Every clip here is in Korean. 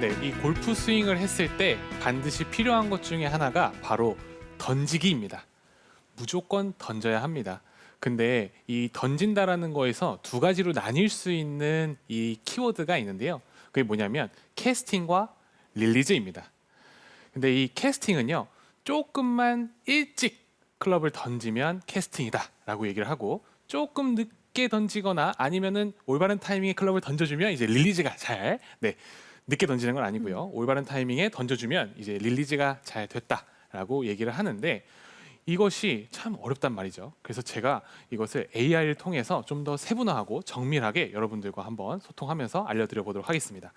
네, 이 골프 스윙을 했을 때 반드시 필요한 것 중에 하나가 바로 던지기입니다. 무조건 던져야 합니다. 근데 이 던진다라는 거에서 두 가지로 나뉠 수 있는 이 키워드가 있는데요. 그게 뭐냐면 캐스팅과 릴리즈입니다. 근데 이 캐스팅은요, 조금만 일찍 클럽을 던지면 캐스팅이다라고 얘기를 하고, 조금 늦게 던지거나 아니면은 올바른 타이밍에 클럽을 던져주면 이제 릴리즈가 늦게 던지는 건 아니고요. 올바른 타이밍에 던져주면 이제 릴리즈가 잘 됐다라고 얘기를 하는데, 이것이 참 어렵단 말이죠. 그래서 제가 이것을 AI를 통해서 좀 더 세분화하고 정밀하게 여러분들과 한번 소통하면서 알려드려 보도록 하겠습니다.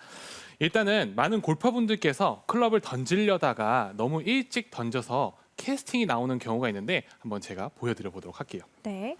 일단은 많은 골퍼분들께서 클럽을 던지려다가 너무 일찍 던져서 캐스팅이 나오는 경우가 있는데, 한번 제가 보여드려 보도록 할게요. 네.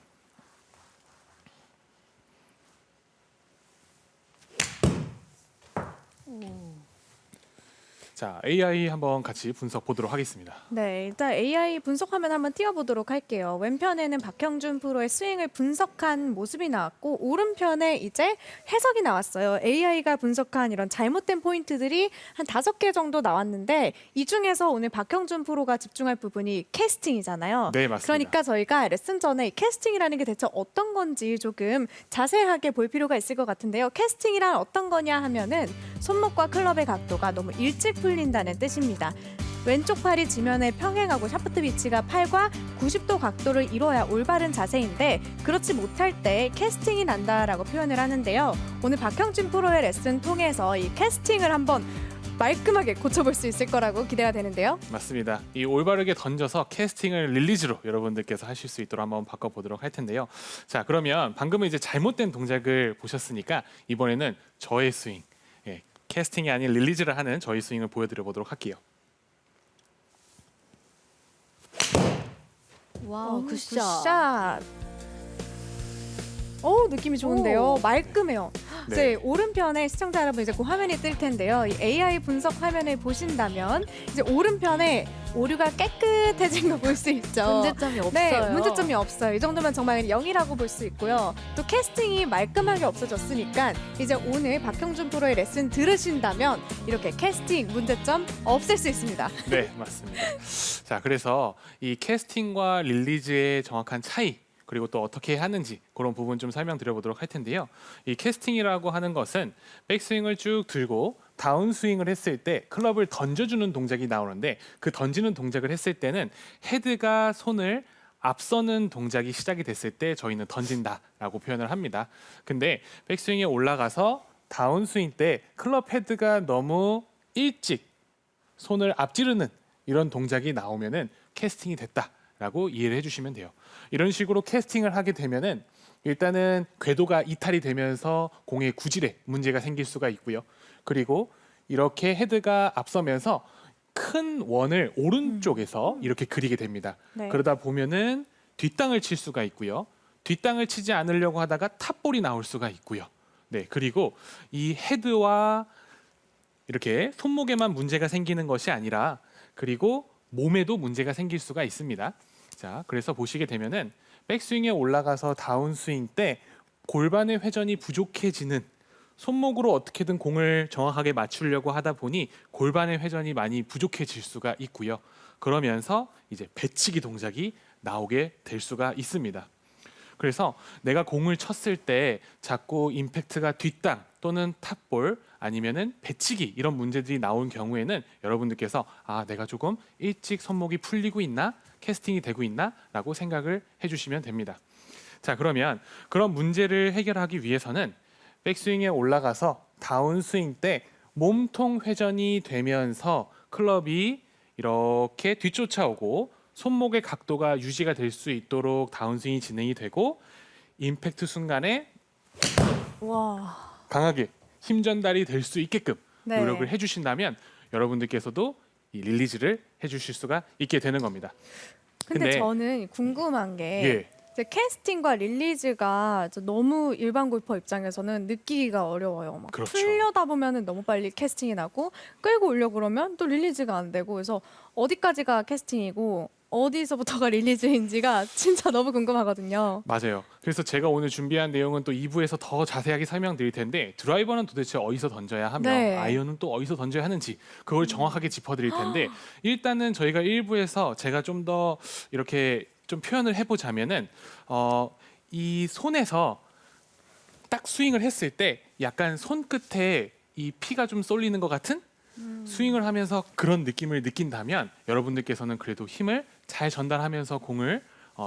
자, AI 한번 같이 분석 보도록 하겠습니다. 네, 일단 AI 분석 화면 한번 띄워보도록 할게요. 왼편에는 박형준 프로의 스윙을 분석한 모습이 나왔고, 오른편에 이제 해석이 나왔어요. AI가 분석한 이런 잘못된 포인트들이 한 5개 정도 나왔는데, 이 중에서 오늘 박형준 프로가 집중할 부분이 캐스팅이잖아요. 네, 맞습니다. 그러니까 저희가 레슨 전에 이 캐스팅이라는 게 대체 어떤 건지 조금 자세하게 볼 필요가 있을 것 같은데요. 캐스팅이란 어떤 거냐 하면은 손목과 클럽의 각도가 너무 일찍 풀린다는 뜻입니다. 왼쪽 팔이 지면에 평행하고 샤프트 위치가 팔과 90도 각도를 이뤄야 올바른 자세인데, 그렇지 못할 때 캐스팅이 난다라고 표현을 하는데요. 오늘 박형준 프로의 레슨 통해서 이 캐스팅을 한번 말끔하게 고쳐볼 수 있을 거라고 기대가 되는데요. 맞습니다. 이 올바르게 던져서 캐스팅을 릴리즈로 여러분들께서 하실 수 있도록 한번 바꿔보도록 할 텐데요. 자, 그러면 방금은 이제 잘못된 동작을 보셨으니까 이번에는 저의 스윙, 캐스팅이 아닌 릴리즈를 하는 저희 스윙을 보여드려 보도록 할게요. 와우, 굿샷. 굿샷. 느낌이 좋은데요. 오. 말끔해요. 네. 이제 오른편에 시청자 여러분 이제 그 화면이 뜰 텐데요. 이 AI 분석 화면을 보신다면 이제 오른편에 오류가 깨끗해진 거 볼 수 있죠. 문제점이 없어요. 네, 문제점이 없어요. 이 정도면 정말 0이라고 볼 수 있고요. 또 캐스팅이 말끔하게 없어졌으니까 이제 오늘 박형준 프로의 레슨 들으신다면 이렇게 캐스팅 문제점 없앨 수 있습니다. 네, 맞습니다. 자, 그래서 이 캐스팅과 릴리즈의 정확한 차이, 그리고 또 어떻게 하는지 그런 부분 좀 설명드려 보도록 할 텐데요. 이 캐스팅이라고 하는 것은 백스윙을 쭉 들고 다운스윙을 했을 때 클럽을 던져주는 동작이 나오는데, 그 던지는 동작을 했을 때는 헤드가 손을 앞서는 동작이 시작이 됐을 때 저희는 던진다라고 표현을 합니다. 근데 백스윙에 올라가서 다운스윙 때 클럽 헤드가 너무 일찍 손을 앞지르는 이런 동작이 나오면은 캐스팅이 됐다라고 이해를 해주시면 돼요. 이런 식으로 캐스팅을 하게 되면은 일단은 궤도가 이탈이 되면서 공의 구질에 문제가 생길 수가 있고요. 그리고 이렇게 헤드가 앞서면서 큰 원을 오른쪽에서 이렇게 그리게 됩니다. 네. 그러다 보면은 뒷땅을 칠 수가 있고요. 뒷땅을 치지 않으려고 하다가 탑볼이 나올 수가 있고요. 네, 그리고 이 헤드와 이렇게 손목에만 문제가 생기는 것이 아니라 그리고 몸에도 문제가 생길 수가 있습니다. 자, 그래서 보시게 되면은 백스윙에 올라가서 다운스윙 때 골반의 회전이 부족해지는, 손목으로 어떻게든 공을 정확하게 맞추려고 하다 보니 골반의 회전이 많이 부족해질 수가 있고요. 그러면서 이제 배치기 동작이 나오게 될 수가 있습니다. 그래서 내가 공을 쳤을 때 자꾸 임팩트가 뒷땅 또는 탑볼 아니면은 배치기 이런 문제들이 나온 경우에는 여러분들께서 내가 조금 일찍 손목이 풀리고 있나, 캐스팅이 되고 있나 라고 생각을 해주시면 됩니다. 자, 그러면 그런 문제를 해결하기 위해서는 백스윙에 올라가서 다운스윙 때 몸통 회전이 되면서 클럽이 이렇게 뒤쫓아오고 손목의 각도가 유지가 될 수 있도록 다운스윙이 진행이 되고, 임팩트 순간에 와. 강하게 힘 전달이 될 수 있게끔 네. 노력을 해주신다면 여러분들께서도 이 릴리즈를 해주실 수가 있게 되는 겁니다. 근데 근데- 저는 궁금한 게 예, 이제 캐스팅과 릴리즈가 너무 일반 골퍼 입장에서는 느끼기가 어려워요. 막 그렇죠. 풀려다 보면은 너무 빨리 캐스팅이 나고 끌고 오려 그러면 또 릴리즈가 안 되고, 그래서 어디까지가 캐스팅이고 어디서부터가 릴리즈인지가 진짜 너무 궁금하거든요. 맞아요. 그래서 제가 오늘 준비한 내용은 또 2부에서 더 자세하게 설명드릴 텐데 드라이버는 도대체 어디서 던져야 하며 네. 아이언은 또 어디서 던져야 하는지 그걸 정확하게 짚어드릴 텐데 일단은 저희가 1부에서 제가 좀 더 이렇게 좀 표현을 해보자면은 이 손에서 딱 스윙을 했을 때 약간 손끝에 이 피가 좀 쏠리는 것 같은 스윙을 하면서 그런 느낌을 느낀다면 여러분들께서는 그래도 힘을 잘 전달하면서 공을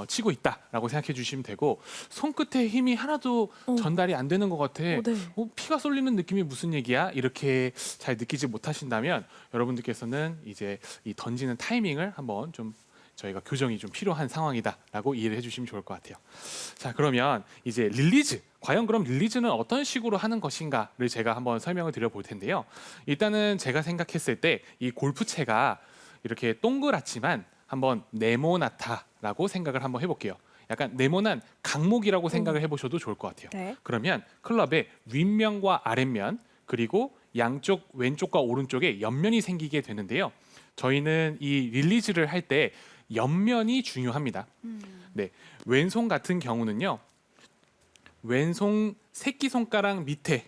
치고 있다라고 생각해 주시면 되고 손끝에 힘이 하나도 전달이 안 되는 것 같아. 네. 피가 쏠리는 느낌이 무슨 얘기야? 이렇게 잘 느끼지 못하신다면 여러분들께서는 이제 이 던지는 타이밍을 한번 좀 저희가 교정이 좀 필요한 상황이다라고 이해를 해주시면 좋을 것 같아요. 자, 그러면 이제 릴리즈, 과연 그럼 릴리즈는 어떤 식으로 하는 것인가를 제가 한번 설명을 드려볼 텐데요. 일단은 제가 생각했을 때 이 골프채가 이렇게 동그랗지만 한번 네모나다라고 생각을 한번 해볼게요. 약간 네모난 강목이라고 생각을 해보셔도 좋을 것 같아요. 네. 그러면 클럽의 윗면과 아랫면 그리고 양쪽 왼쪽과 오른쪽에 옆면이 생기게 되는데요. 저희는 이 릴리즈를 할 때 옆면이 중요합니다. 네, 왼손 같은 경우는요. 왼손 새끼손가락 밑에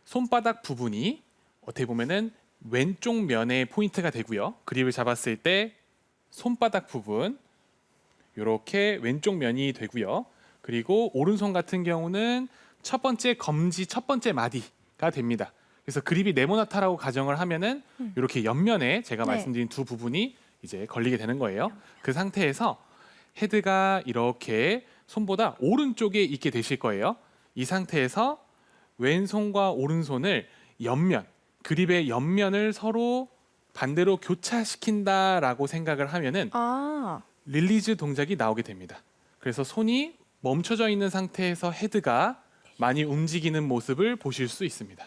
손바닥 부분이 어떻게 보면은 왼쪽 면에 포인트가 되고요. 그립을 잡았을 때 손바닥 부분 이렇게 왼쪽 면이 되고요. 그리고 오른손 같은 경우는 첫 번째 검지 첫 번째 마디가 됩니다. 그래서 그립이 네모나타라고 가정을 하면은 이렇게 옆면에 제가 네. 말씀드린 두 부분이 이제 걸리게 되는 거예요. 그 상태에서 헤드가 이렇게 손보다 오른쪽에 있게 되실 거예요. 이 상태에서 왼손과 오른손을 옆면, 그립의 옆면을 서로 반대로 교차시킨다라고 생각을 하면은 아, 릴리즈 동작이 나오게 됩니다. 그래서 손이 멈춰져 있는 상태에서 헤드가 많이 움직이는 모습을 보실 수 있습니다.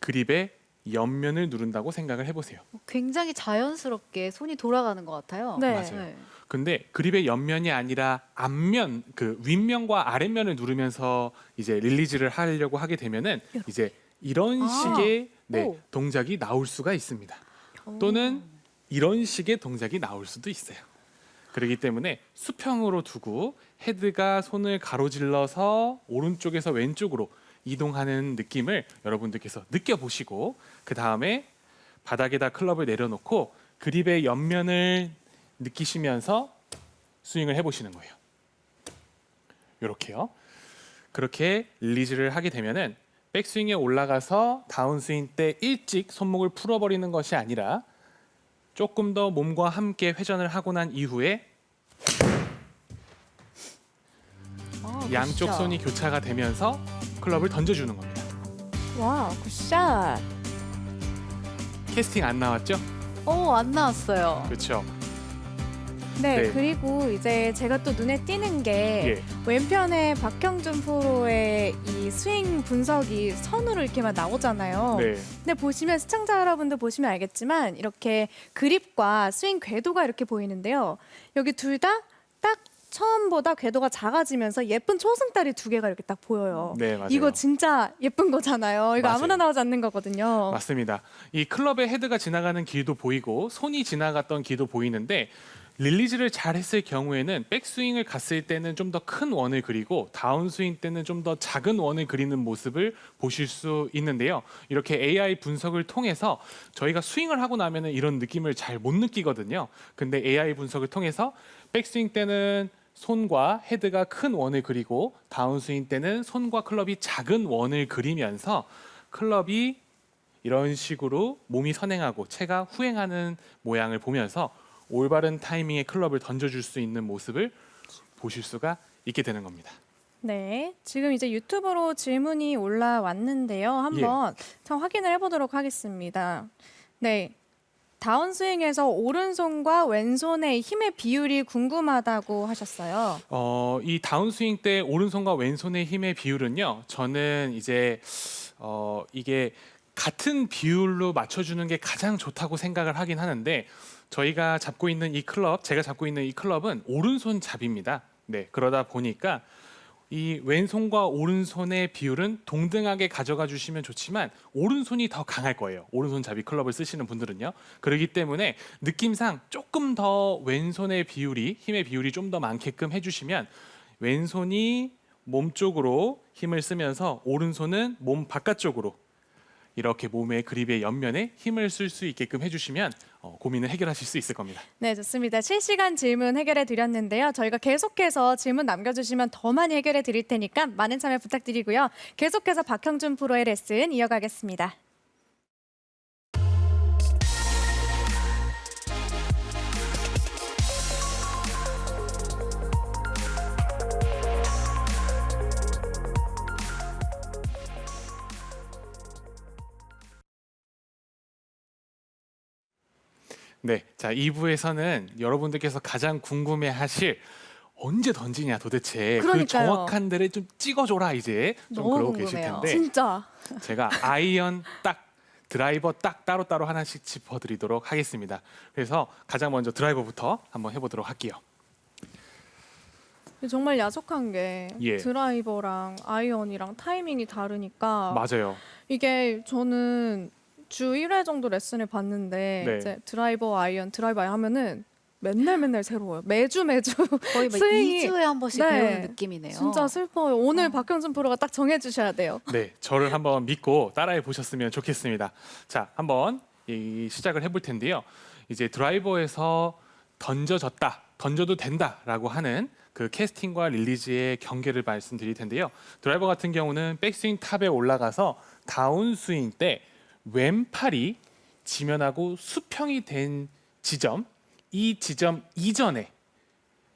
그립의 옆면을 누른다고 생각을 해보세요. 굉장히 자연스럽게 손이 돌아가는 것 같아요. 네. 맞아요. 근데 그립의 옆면이 아니라 앞면, 그 윗면과 아랫면을 누르면서 이제 릴리즈를 하려고 하게 되면은 이제 이런 아. 식의 오. 동작이 나올 수가 있습니다. 또는 이런 식의 동작이 나올 수도 있어요. 그렇기 때문에 수평으로 두고 헤드가 손을 가로질러서 오른쪽에서 왼쪽으로 이동하는 느낌을 여러분들께서 느껴보시고 그 다음에 바닥에다 클럽을 내려놓고 그립의 옆면을 느끼시면서 스윙을 해보시는 거예요. 이렇게요. 그렇게 릴리즈를 하게 되면은 백스윙에 올라가서 다운스윙 때 일찍 손목을 풀어버리는 것이 아니라 조금 더 몸과 함께 회전을 하고 난 이후에 양쪽 굿샷. 손이 교차가 되면서 클럽을 던져주는 겁니다. 와, 굿샷. 캐스팅 안 나왔죠? 안 나왔어요. 그렇죠. 네, 네. 그리고 이제 제가 또 눈에 띄는 게 예. 왼편에 박형준 프로의 이 스윙 분석이 선으로 이렇게만 나오잖아요. 네. 근데 보시면 시청자 여러분들 보시면 알겠지만 이렇게 그립과 스윙 궤도가 이렇게 보이는데요. 여기 둘 다 딱 처음보다 궤도가 작아지면서 예쁜 초승달이 두 개가 이렇게 딱 보여요. 네, 맞아요. 이거 진짜 예쁜 거잖아요. 이거 맞아요. 아무나 나오지 않는 거거든요. 맞습니다. 이 클럽의 헤드가 지나가는 길도 보이고 손이 지나갔던 길도 보이는데 릴리즈를 잘 했을 경우에는 백스윙을 갔을 때는 좀 더 큰 원을 그리고 다운스윙 때는 좀 더 작은 원을 그리는 모습을 보실 수 있는데요. 이렇게 AI 분석을 통해서 저희가 스윙을 하고 나면은 이런 느낌을 잘 못 느끼거든요. 근데 AI 분석을 통해서 백스윙 때는 손과 헤드가 큰 원을 그리고 다운스윙 때는 손과 클럽이 작은 원을 그리면서 클럽이 이런 식으로 몸이 선행하고 채가 후행하는 모양을 보면서 올바른 타이밍에 클럽을 던져줄 수 있는 모습을 보실 수가 있게 되는 겁니다. 네, 지금 이제 유튜브로 질문이 올라왔는데요. 한번 참 확인을 해보도록 하겠습니다. 네, 다운스윙에서 오른손과 왼손의 힘의 비율이 궁금하다고 하셨어요. 이 다운스윙 때 오른손과 왼손의 힘의 비율은요. 저는 이제 이게 같은 비율로 맞춰주는 게 가장 좋다고 생각을 하긴 하는데 저희가 잡고 있는 이 클럽, 제가 잡고 있는 이 클럽은 오른손 잡입니다. 네, 그러다 보니까 이 왼손과 오른손의 비율은 동등하게 가져가 주시면 좋지만 오른손이 더 강할 거예요. 오른손잡이 클럽을 쓰시는 분들은요. 그렇기 때문에 느낌상 조금 더 왼손의 비율이 힘의 비율이 좀 더 많게끔 해주시면 왼손이 몸 쪽으로 힘을 쓰면서 오른손은 몸 바깥쪽으로 이렇게 몸의 그립의 옆면에 힘을 쓸 수 있게끔 해주시면 고민을 해결하실 수 있을 겁니다. 네, 좋습니다. 실시간 질문 해결해 드렸는데요. 저희가 계속해서 질문 남겨주시면 더 많이 해결해 드릴 테니까 많은 참여 부탁드리고요. 계속해서 박형준 프로의 레슨 이어가겠습니다. 네, 자 2부에서는 여러분들께서 가장 궁금해하실 언제 던지냐 도대체 그 그러니까요. 정확한 데를 좀 찍어줘라 이제 좀 너무 그러고 계실 궁금해요. 텐데 진짜. 제가 아이언 딱 드라이버 딱 따로따로 하나씩 짚어드리도록 하겠습니다. 그래서 가장 먼저 드라이버부터 한번 해보도록 할게요. 정말 야속한 게 예. 드라이버랑 아이언이랑 타이밍이 다르니까 맞아요. 이게 저는 주 1회 정도 레슨을 받는데 네. 이제 드라이버 아이언 하면은 맨날 새로워요. 매주 거의 막 스윙이- 2주에 한 번씩 네. 배우는 느낌이네요. 진짜 슬퍼요. 오늘 박형준 프로가 딱 정해주셔야 돼요. 네, 저를 한번 믿고 따라해 보셨으면 좋겠습니다. 자, 한번 시작을 해볼 텐데요. 이제 드라이버에서 던져졌다, 던져도 된다라고 하는 그 캐스팅과 릴리즈의 경계를 말씀드릴 텐데요. 드라이버 같은 경우는 백스윙 탑에 올라가서 다운스윙 때 왼팔이 지면하고 수평이 된 지점, 이 지점 이전에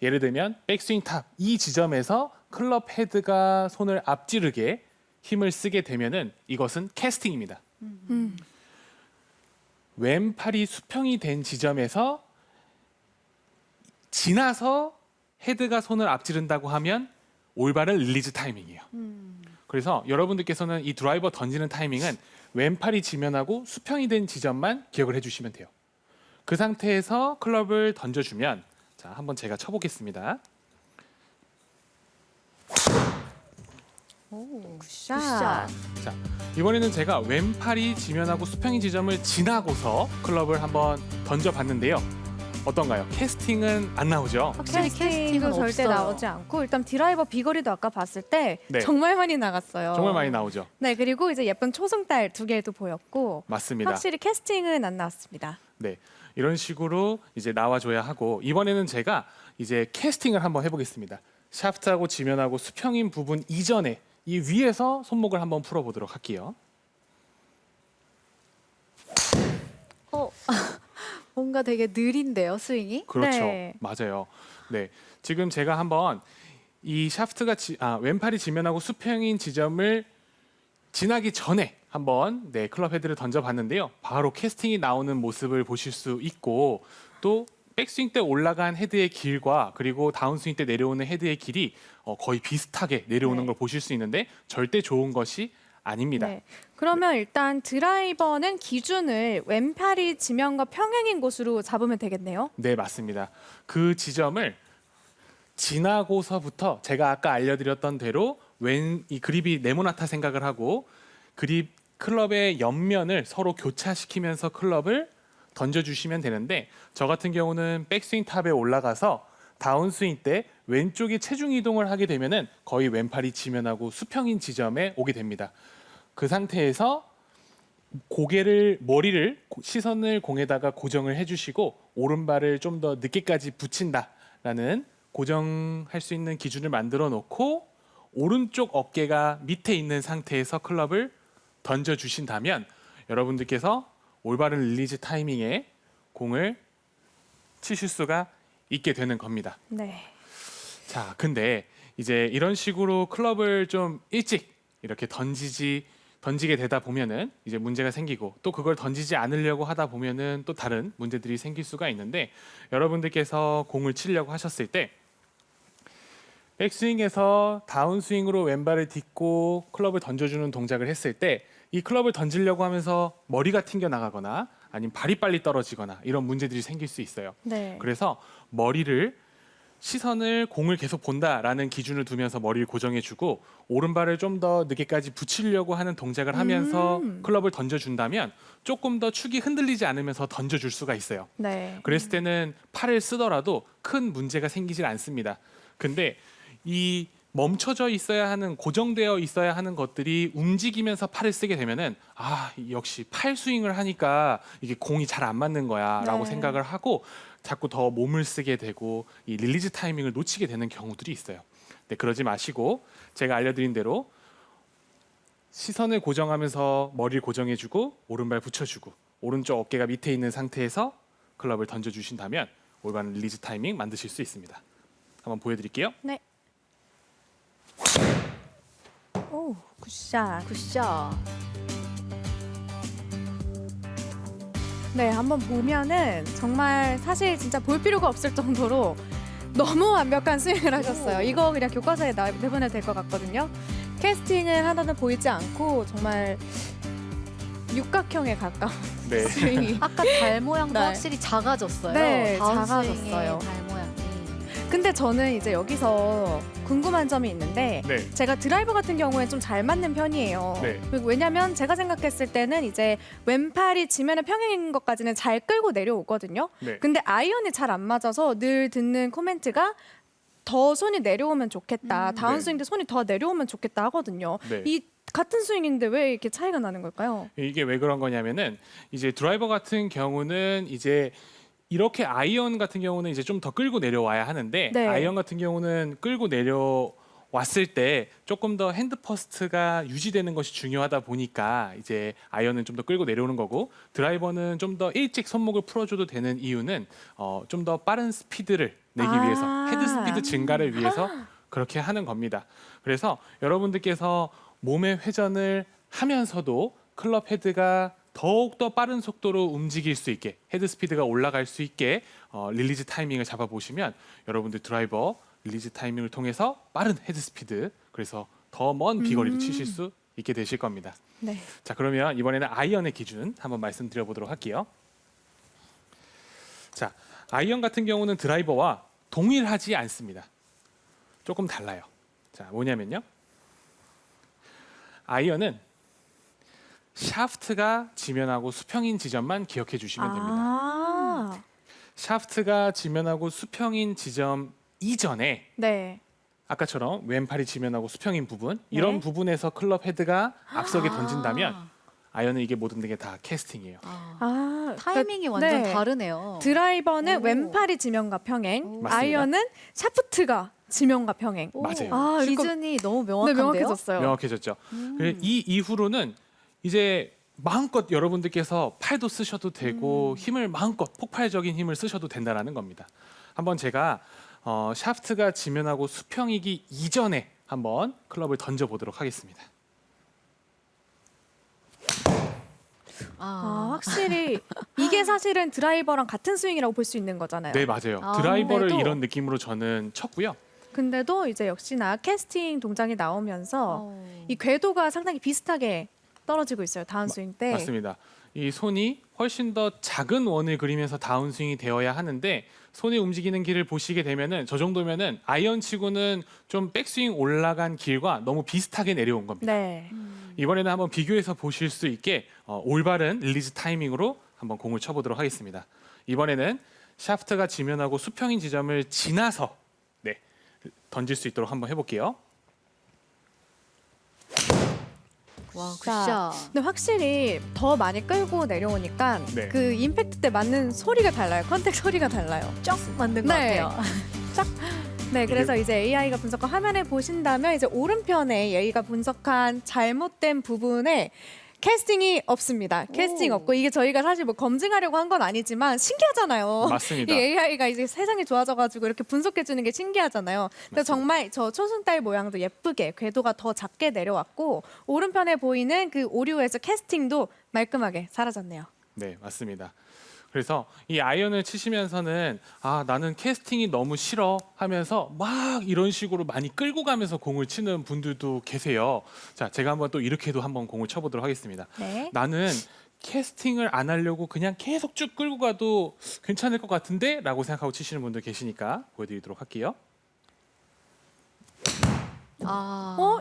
예를 들면 백스윙 탑 이 지점에서 클럽 헤드가 손을 앞지르게 힘을 쓰게 되면은 이것은 캐스팅입니다. 왼팔이 수평이 된 지점에서 지나서 헤드가 손을 앞지른다고 하면 올바른 릴리즈 타이밍이에요. 그래서 여러분들께서는 이 드라이버 던지는 타이밍은 왼팔이 지면하고 수평이 된 지점만 기억을 해주시면 돼요. 그 상태에서 클럽을 던져주면 자 한번 제가 쳐보겠습니다. 오, 굿샷. 굿샷. 자 이번에는 제가 왼팔이 지면하고 수평인 지점을 지나고서 클럽을 한번 던져봤는데요. 어떤가요? 캐스팅은 안 나오죠? 확실히 캐스팅도 캐스팅은 절대 없어요. 나오지 않고 일단 드라이버 비거리도 아까 봤을 때 네. 정말 많이 나갔어요. 정말 많이 나오죠. 네, 그리고 이제 예쁜 초승달 2개도 보였고 맞습니다. 확실히 캐스팅은 안 나왔습니다. 네, 이런 식으로 이제 나와줘야 하고 이번에는 제가 이제 캐스팅을 한번 해보겠습니다. 샤프트하고 지면하고 수평인 부분 이전에 이 위에서 손목을 한번 풀어보도록 할게요. 뭔가 되게 느린데요, 스윙이? 그렇죠, 네. 맞아요. 네, 지금 제가 한번 이 샤프트가 왼팔이 지면하고 수평인 지점을 지나기 전에 한번 네 클럽 헤드를 던져봤는데요. 바로 캐스팅이 나오는 모습을 보실 수 있고 또 백스윙 때 올라간 헤드의 길과 그리고 다운스윙 때 내려오는 헤드의 길이 거의 비슷하게 내려오는 네. 걸 보실 수 있는데 절대 좋은 것이 아닙니다. 네. 그러면 일단 드라이버는 기준을 왼팔이 지면과 평행인 곳으로 잡으면 되겠네요. 네, 맞습니다. 그 지점을 지나고서부터 제가 아까 알려드렸던 대로 이 그립이 네모나타 생각을 하고 그립 클럽의 옆면을 서로 교차시키면서 클럽을 던져주시면 되는데 저 같은 경우는 백스윙 탑에 올라가서 다운스윙 때 왼쪽에 체중 이동을 하게 되면은 거의 왼팔이 지면하고 수평인 지점에 오게 됩니다. 그 상태에서 머리를 시선을 공에다가 고정을 해주시고 오른발을 좀 더 늦게까지 붙인다라는 고정할 수 있는 기준을 만들어 놓고 오른쪽 어깨가 밑에 있는 상태에서 클럽을 던져 주신다면 여러분들께서 올바른 릴리즈 타이밍에 공을 치실 수가 있게 되는 겁니다. 네. 자, 근데 이제 이런 식으로 클럽을 좀 일찍 이렇게 던지게 되다 보면은 이제 문제가 생기고 또 그걸 던지지 않으려고 하다 보면은 또 다른 문제들이 생길 수가 있는데 여러분들께서 공을 치려고 하셨을 때 백스윙에서 다운스윙으로 왼발을 딛고 클럽을 던져주는 동작을 했을 때 이 클럽을 던지려고 하면서 머리가 튕겨 나가거나 아니면 발이 빨리 떨어지거나 이런 문제들이 생길 수 있어요. 네. 그래서 머리를 시선을 공을 계속 본다라는 기준을 두면서 머리를 고정해주고 오른발을 좀 더 늦게까지 붙이려고 하는 동작을 하면서 클럽을 던져준다면 조금 더 축이 흔들리지 않으면서 던져줄 수가 있어요. 네. 그랬을 때는 팔을 쓰더라도 큰 문제가 생기질 않습니다. 근데 이 멈춰져 있어야 하는 고정되어 있어야 하는 것들이 움직이면서 팔을 쓰게 되면은 역시 팔 스윙을 하니까 이게 공이 잘 안 맞는 거야라고 네. 생각을 하고 자꾸 더 몸을 쓰게 되고 이 릴리즈 타이밍을 놓치게 되는 경우들이 있어요. 네, 그러지 마시고 제가 알려드린 대로 시선을 고정하면서 머리를 고정해주고 오른발 붙여주고 오른쪽 어깨가 밑에 있는 상태에서 클럽을 던져주신다면 올바른 릴리즈 타이밍 만드실 수 있습니다. 한번 보여드릴게요. 네. 오, 굿샷. 굿샷. 네, 한번 보면은 정말 사실 진짜 볼 필요가 없을 정도로 너무 완벽한 스윙을 하셨어요. 이거 그냥 교과서에 내보내도 될 것 같거든요. 캐스팅을 하나도 보이지 않고 정말 육각형에 가까운 네. 스윙이. 아까 달 모양도 네. 확실히 작아졌어요. 네, 다운 작아졌어요. 스윙의 달 모양이. 근데 저는 이제 여기서 궁금한 점이 있는데 네. 제가 드라이버 같은 경우에 좀 잘 맞는 편이에요. 네. 그리고 왜냐면 제가 생각했을 때는 이제 왼팔이 지면에 평행인 것까지는 잘 끌고 내려오거든요. 네. 근데 아이언이 잘 안 맞아서 늘 듣는 코멘트가 더 손이 내려오면 좋겠다. 다운스윙 때 손이 더 내려오면 좋겠다 하거든요. 네. 이 같은 스윙인데 왜 이렇게 차이가 나는 걸까요? 이게 왜 그런 거냐면은 이제 드라이버 같은 경우는 이제 이렇게 아이언 같은 경우는 이제 좀 더 끌고 내려와야 하는데 네. 아이언 같은 경우는 끌고 내려왔을 때 조금 더 핸드 퍼스트가 유지되는 것이 중요하다 보니까 이제 아이언은 좀 더 끌고 내려오는 거고 드라이버는 좀 더 일찍 손목을 풀어줘도 되는 이유는 좀 더 빠른 스피드를 내기 위해서 헤드 스피드 증가를 위해서 그렇게 하는 겁니다. 그래서 여러분들께서 몸의 회전을 하면서도 클럽 헤드가 더욱더 빠른 속도로 움직일 수 있게 헤드 스피드가 올라갈 수 있게 릴리즈 타이밍을 잡아보시면 여러분들 드라이버 릴리즈 타이밍을 통해서 빠른 헤드 스피드 그래서 더 먼 비거리를 치실 수 있게 되실 겁니다. 네. 자 그러면 이번에는 아이언의 기준 한번 말씀드려 보도록 할게요. 자 아이언 같은 경우는 드라이버와 동일하지 않습니다. 조금 달라요. 자 뭐냐면요. 아이언은 샤프트가 지면하고 수평인 지점만 기억해 주시면 됩니다. 샤프트가 지면하고 수평인 지점 이전에 네. 아까처럼 왼팔이 지면하고 수평인 부분 이런 부분에서 클럽 헤드가 앞서게 던진다면 아이언은 이게 모든 게 다 캐스팅이에요. 타이밍이 그러니까, 완전 네. 다르네요. 드라이버는 오. 왼팔이 지면과 평행, 오. 아이언은 샤프트가 지면과 평행. 오, 맞아요. 기준이 너무 네, 명확한데요? 명확해졌어요. 명확해졌죠. 그래서 이 이후로는 이제 마음껏 여러분들께서 팔도 쓰셔도 되고 힘을 마음껏 폭발적인 힘을 쓰셔도 된다라는 겁니다. 한번 제가 샤프트가 지면하고 수평이기 이전에 한번 클럽을 던져 보도록 하겠습니다. 확실히 이게 사실은 드라이버랑 같은 스윙이라고 볼 수 있는 거잖아요. 네 맞아요. 아, 드라이버를 근데도- 이런 느낌으로 저는 쳤고요. 근데도 이제 역시나 캐스팅 동작이 나오면서 어. 이 궤도가 상당히 비슷하게 떨어지고 있어요. 다운스윙 때. 맞습니다. 이 손이 훨씬 더 작은 원을 그리면서 다운스윙이 되어야 하는데 손이 움직이는 길을 보시게 되면은 저 정도면은 아이언 치고는 좀 백스윙 올라간 길과 너무 비슷하게 내려온 겁니다. 네. 이번에는 한번 비교해서 보실 수 있게 올바른 릴리즈 타이밍으로 한번 공을 쳐보도록 하겠습니다. 이번에는 샤프트가 지면하고 수평인 지점을 지나서 던질 수 있도록 한번 해볼게요. 와, 자, 굿샷. 근데 확실히 더 많이 끌고 내려오니까 네. 그 임팩트 때 맞는 소리가 달라요. 컨택 소리가 달라요. 쩍 만든 것 네. 같아요. 네, 그래서 이제 AI가 분석한 화면에 보신다면 이제 오른편에 AI가 분석한 잘못된 부분에 캐스팅이 없습니다. 캐스팅 오. 없고 이게 저희가 사실 뭐 검증하려고 한 건 아니지만 신기하잖아요. 맞습니다. 이 AI가 이제 세상이 좋아져가지고 이렇게 분석해 주는 게 신기하잖아요. 그래서 맞습니다. 정말 저 초승달 모양도 예쁘게 궤도가 더 작게 내려왔고 오른편에 보이는 그 오류에서 캐스팅도 말끔하게 사라졌네요. 네, 맞습니다. 그래서 이 아이언을 치시면서는 나는 캐스팅이 너무 싫어 하면서 막 이런 식으로 많이 끌고 가면서 공을 치는 분들도 계세요. 자, 제가 한번 또 이렇게도 한번 공을 쳐보도록 하겠습니다. 네. 나는 캐스팅을 안 하려고 그냥 계속 쭉 끌고 가도 괜찮을 것 같은데 라고 생각하고 치시는 분들 계시니까 보여드리도록 할게요.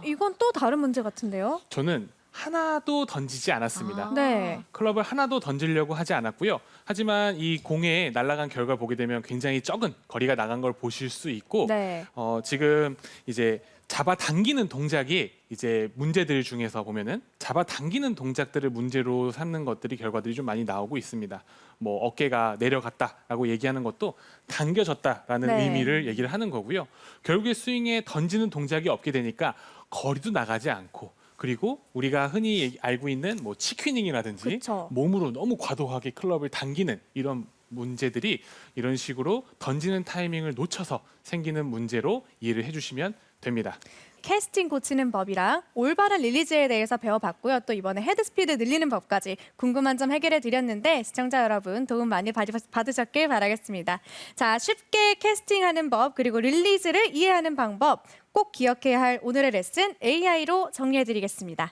이건 또 다른 문제 같은데요? 저는 하나도 던지지 않았습니다. 아. 네. 클럽을 하나도 던지려고 하지 않았고요. 하지만 이 공에 날아간 결과를 보게 되면 굉장히 적은 거리가 나간 걸 보실 수 있고 네. 지금 이제 잡아당기는 동작이 이제 문제들 중에서 보면은 잡아당기는 동작들을 문제로 삼는 것들이 결과들이 좀 많이 나오고 있습니다. 뭐 어깨가 내려갔다라고 얘기하는 것도 당겨졌다라는 네. 의미를 얘기를 하는 거고요. 결국에 스윙에 던지는 동작이 없게 되니까 거리도 나가지 않고 그리고 우리가 흔히 알고 있는 뭐 치퀴닝이라든지 그쵸. 몸으로 너무 과도하게 클럽을 당기는 이런 문제들이 이런 식으로 던지는 타이밍을 놓쳐서 생기는 문제로 이해를 해주시면 됩니다. 캐스팅 고치는 법이랑 올바른 릴리즈에 대해서 배워봤고요. 또 이번에 헤드 스피드 늘리는 법까지 궁금한 점 해결해 드렸는데 시청자 여러분 도움 많이 받으셨길 바라겠습니다. 자, 쉽게 캐스팅하는 법 그리고 릴리즈를 이해하는 방법 꼭 기억해야 할 오늘의 레슨 AI로 정리해 드리겠습니다.